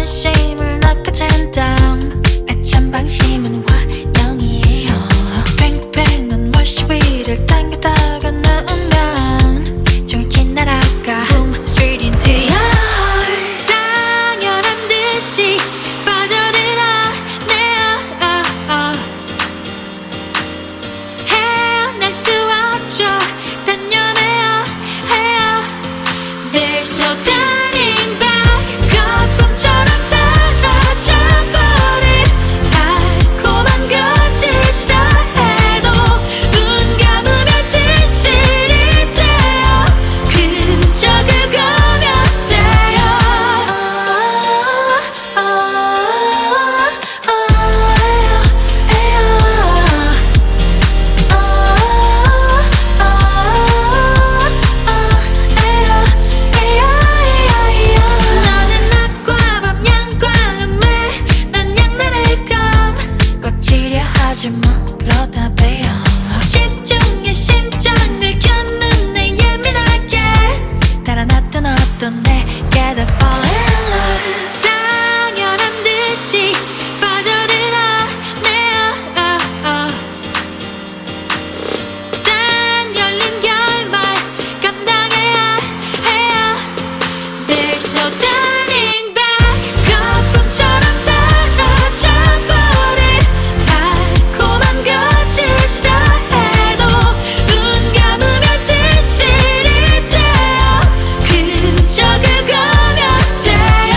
진심을 낚아챈 다음 애찬 방심은 환영이에요. 팽팽한 월시 위를 당기다가 누우면 정확히 날아가 Boom straight into your heart. 당연한 듯이 빠져들어 헤어날 수 없죠. 단념해요 해요. There's no turning back. 거품처럼 사라져버릴 달콤한 거짓이라 해도 눈 감으면 진실이 돼요. 그저 그거면 돼요. 너는 낮과 밤 양과 음에 난 양날의 검 꺾지려 하지 마 그러다 배요. 집중해 심장을 켰는데 예민하게 달아났던 어떤 내게 다 fall in love. 당연한 듯이 빠져들어 단 열린 결말 감당해야 해요. There's no turning back. 거품처럼 사라져버릴 달콤한 거짓이라 해도 눈 감으면 진실이 돼요. 그저 그거면 돼요.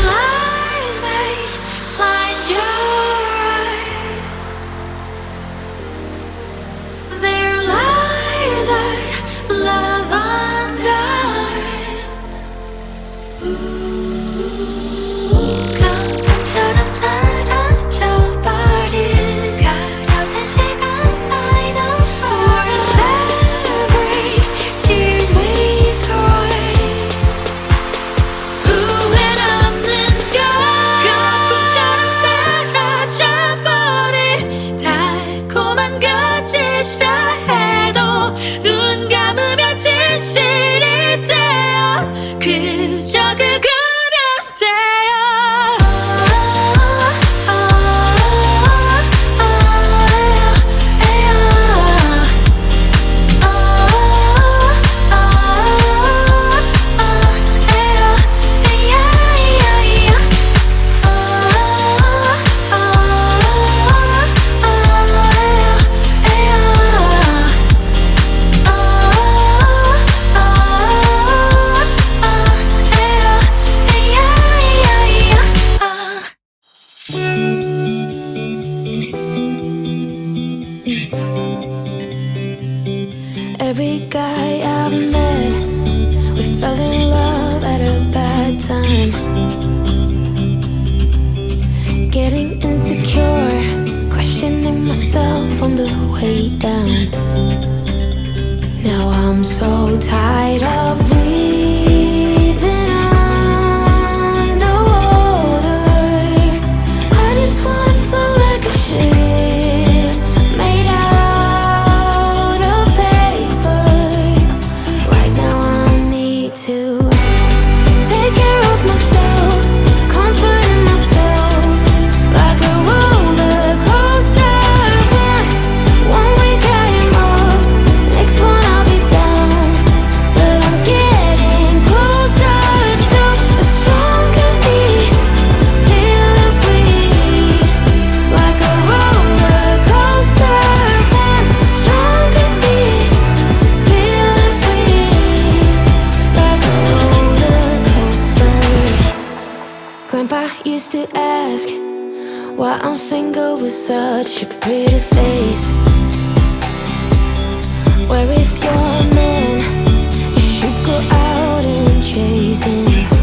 Lies may blind your eyes. Their lies are lavender. 거품처럼 사라져버릴 가려진 시간 사이로 every tears we cry. 후회는 없는 걸. 거품처럼 사라져버릴 달콤한 거짓이라 해도 눈 감으면 진실이 돼요. 그저 그거면 돼요. Every guy I've met, we fell in love at a bad time. Getting insecure, questioning myself on the way down. Now I'm so tired of breathing underwater. I just wanna float like a ship made out of paper. Right now I need to take care of myself, comfort in myself, like a roller coaster. One week I am up, next one I'll be down. But I'm getting closer to a stronger me, feeling free, like a roller coaster. One stronger me, feeling free, like a roller coaster. Grandpa used to ask why I'm single with such a pretty face. Where is your man? You should go out and chase him.